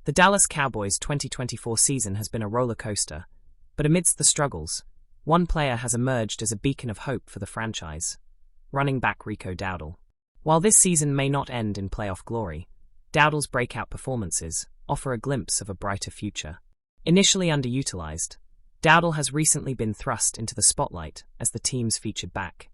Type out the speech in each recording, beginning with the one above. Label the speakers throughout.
Speaker 1: The Dallas Cowboys' 2024 season has been a roller coaster, but amidst the struggles, one player has emerged as a beacon of hope for the franchise: running back Rico Dowdle. While this season may not end in playoff glory, Dowdle's breakout performances offer a glimpse of a brighter future. Initially underutilized, Dowdle has recently been thrust into the spotlight as the team's featured back,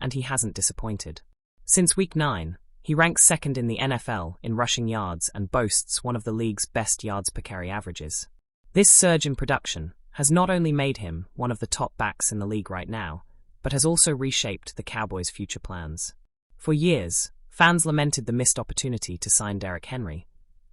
Speaker 1: and he hasn't disappointed. Since Week 9, he ranks second in the NFL in rushing yards and boasts one of the league's best yards per carry averages. This surge in production has not only made him one of the top backs in the league right now, but has also reshaped the Cowboys' future plans. For years, fans lamented the missed opportunity to sign Derrick Henry,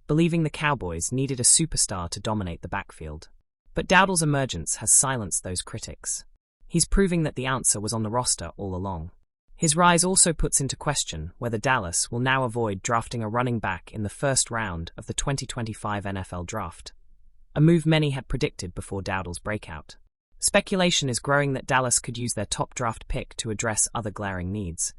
Speaker 1: believing the Cowboys needed a superstar to dominate the backfield. But Dowdle's emergence has silenced those critics. He's proving that the answer was on the roster all along. His rise also puts into question whether Dallas will now avoid drafting a running back in the first round of the 2025 NFL Draft, a move many had predicted before Dowdle's breakout. Speculation is growing that Dallas could use their top draft pick to address other glaring needs,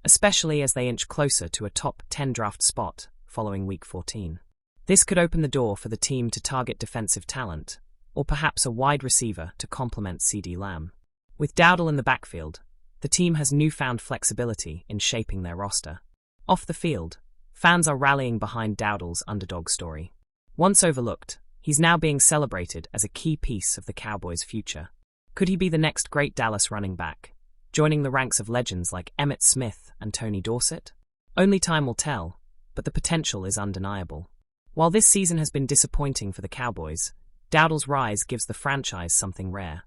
Speaker 1: especially as they inch closer to a top 10 draft spot following Week 14. This could open the door for the team to target defensive talent, or perhaps a wide receiver to complement CeeDee Lamb. With Dowdle in the backfield, the team has newfound flexibility in shaping their roster. Off the field, fans are rallying behind Dowdle's underdog story. Once overlooked, he's now being celebrated as a key piece of the Cowboys' future. Could he be the next great Dallas running back, joining the ranks of legends like Emmitt Smith and Tony Dorsett? Only time will tell, but the potential is undeniable. While this season has been disappointing for the Cowboys, Dowdle's rise gives the franchise something rare: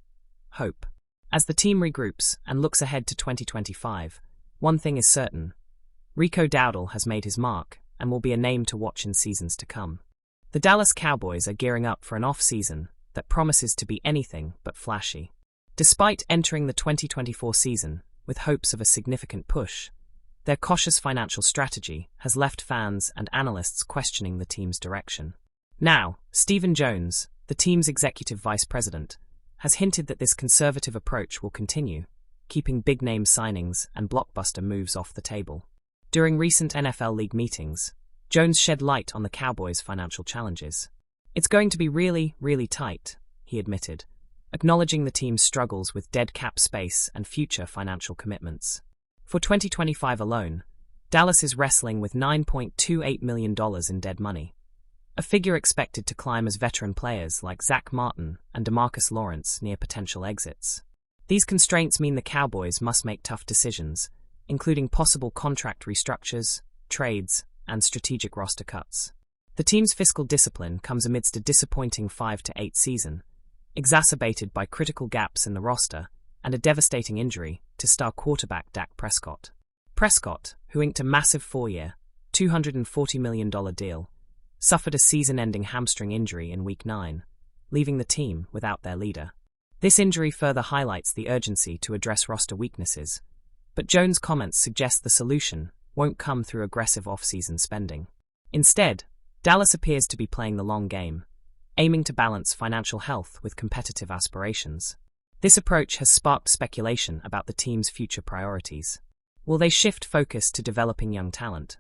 Speaker 1: hope. As the team regroups and looks ahead to 2025, one thing is certain: Rico Dowdle has made his mark and will be a name to watch in seasons to come. The Dallas Cowboys are gearing up for an off-season that promises to be anything but flashy. Despite entering the 2024 season with hopes of a significant push, their cautious financial strategy has left fans and analysts questioning the team's direction. Now, Stephen Jones, the team's executive vice president, has hinted that this conservative approach will continue, keeping big-name signings and blockbuster moves off the table. During recent NFL League meetings, Jones shed light on the Cowboys' financial challenges. "It's going to be really, really tight," he admitted, acknowledging the team's struggles with dead cap space and future financial commitments. For 2025 alone, Dallas is wrestling with $9.28 million in dead money, a figure expected to climb as veteran players like Zach Martin and DeMarcus Lawrence near potential exits. These constraints mean the Cowboys must make tough decisions, including possible contract restructures, trades, and strategic roster cuts. The team's fiscal discipline comes amidst a disappointing 5-8 season, exacerbated by critical gaps in the roster and a devastating injury to star quarterback Dak Prescott. Prescott, who inked a massive 4-year, $240 million deal, suffered a season-ending hamstring injury in Week 9, leaving the team without their leader. This injury further highlights the urgency to address roster weaknesses, but Jones' comments suggest the solution won't come through aggressive off-season spending. Instead, Dallas appears to be playing the long game, aiming to balance financial health with competitive aspirations. This approach has sparked speculation about the team's future priorities. Will they shift focus to developing young talent,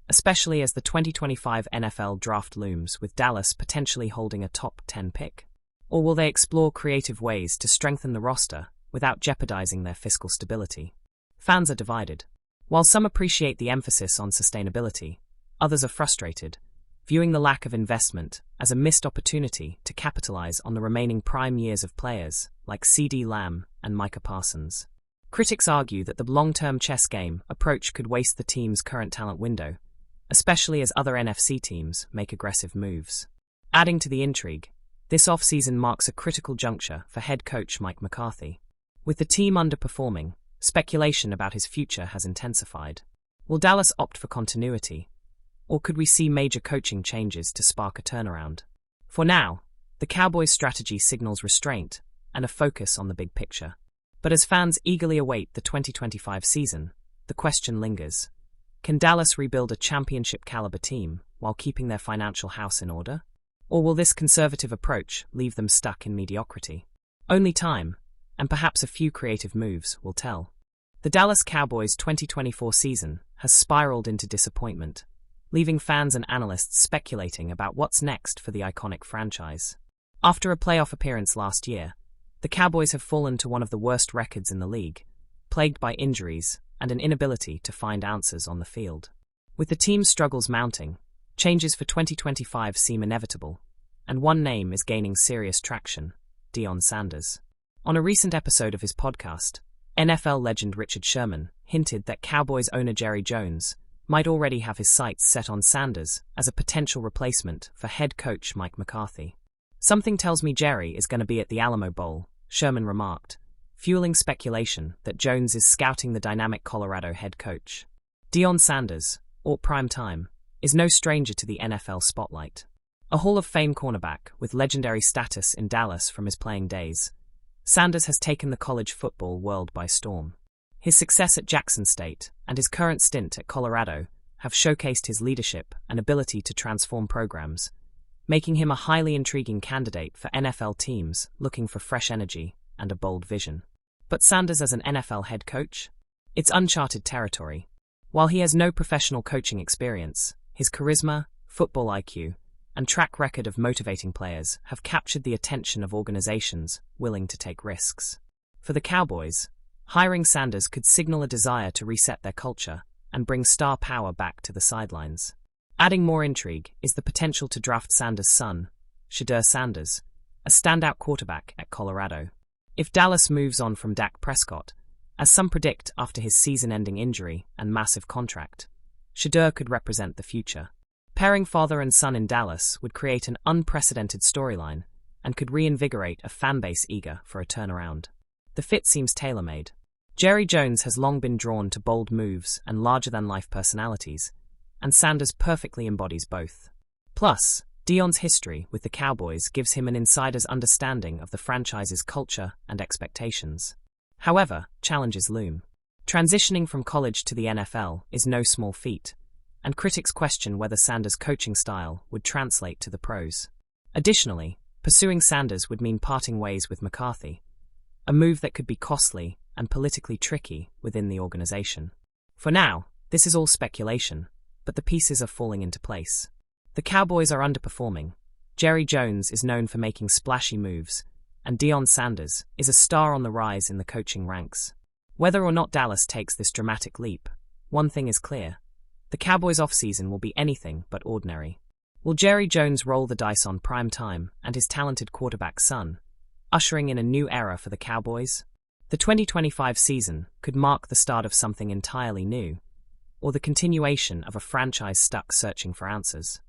Speaker 1: especially as the 2025 NFL Draft looms with Dallas potentially holding a top 10 pick? Or will they explore creative ways to strengthen the roster without jeopardizing their fiscal stability? Fans are divided. While some appreciate the emphasis on sustainability, others are frustrated, viewing the lack of investment as a missed opportunity to capitalize on the remaining prime years of players like CeeDee Lamb and Micah Parsons. Critics argue that the long-term chess game approach could waste the team's current talent window, especially as other NFC teams make aggressive moves. Adding to the intrigue, this offseason marks a critical juncture for head coach Mike McCarthy. With the team underperforming, speculation about his future has intensified. Will Dallas opt for continuity, or could we see major coaching changes to spark a turnaround? For now, the Cowboys' strategy signals restraint and a focus on the big picture. But as fans eagerly await the 2025 season, the question lingers: can Dallas rebuild a championship-caliber team while keeping their financial house in order? Or will this conservative approach leave them stuck in mediocrity? Only time, and perhaps a few creative moves, will tell. The Dallas Cowboys' 2024 season has spiraled into disappointment, leaving fans and analysts speculating about what's next for the iconic franchise. After a playoff appearance last year, the Cowboys have fallen to one of the worst records in the league, plagued by injuries and an inability to find answers on the field. With the team's struggles mounting, changes for 2025 seem inevitable, and one name is gaining serious traction: Deion Sanders. On a recent episode of his podcast, NFL legend Richard Sherman hinted that Cowboys owner Jerry Jones might already have his sights set on Sanders as a potential replacement for head coach Mike McCarthy. "Something tells me Jerry is going to be at the Alamo Bowl," Sherman remarked, fueling speculation that Jones is scouting the dynamic Colorado head coach. Deion Sanders, or Prime Time, is no stranger to the NFL spotlight. A Hall of Fame cornerback with legendary status in Dallas from his playing days, Sanders has taken the college football world by storm. His success at Jackson State and his current stint at Colorado have showcased his leadership and ability to transform programs, making him a highly intriguing candidate for NFL teams looking for fresh energy and a bold vision. But Sanders as an NFL head coach? It's uncharted territory. While he has no professional coaching experience, his charisma, football IQ, and track record of motivating players have captured the attention of organizations willing to take risks. For the Cowboys, hiring Sanders could signal a desire to reset their culture and bring star power back to the sidelines. Adding more intrigue is the potential to draft Sanders' son, Shedeur Sanders, a standout quarterback at Colorado. If Dallas moves on from Dak Prescott, as some predict after his season-ending injury and massive contract, Shedeur could represent the future. Pairing father and son in Dallas would create an unprecedented storyline and could reinvigorate a fanbase eager for a turnaround. The fit seems tailor-made. Jerry Jones has long been drawn to bold moves and larger-than-life personalities, and Sanders perfectly embodies both. Plus, Deion's history with the Cowboys gives him an insider's understanding of the franchise's culture and expectations. However, challenges loom. Transitioning from college to the NFL is no small feat, and critics question whether Sanders' coaching style would translate to the pros. Additionally, pursuing Sanders would mean parting ways with McCarthy, a move that could be costly and politically tricky within the organization. For now, this is all speculation, but the pieces are falling into place. The Cowboys are underperforming. Jerry Jones is known for making splashy moves, and Deion Sanders is a star on the rise in the coaching ranks. Whether or not Dallas takes this dramatic leap, one thing is clear: the Cowboys' offseason will be anything but ordinary. Will Jerry Jones roll the dice on Prime Time and his talented quarterback son, ushering in a new era for the Cowboys? The 2025 season could mark the start of something entirely new, or the continuation of a franchise stuck searching for answers.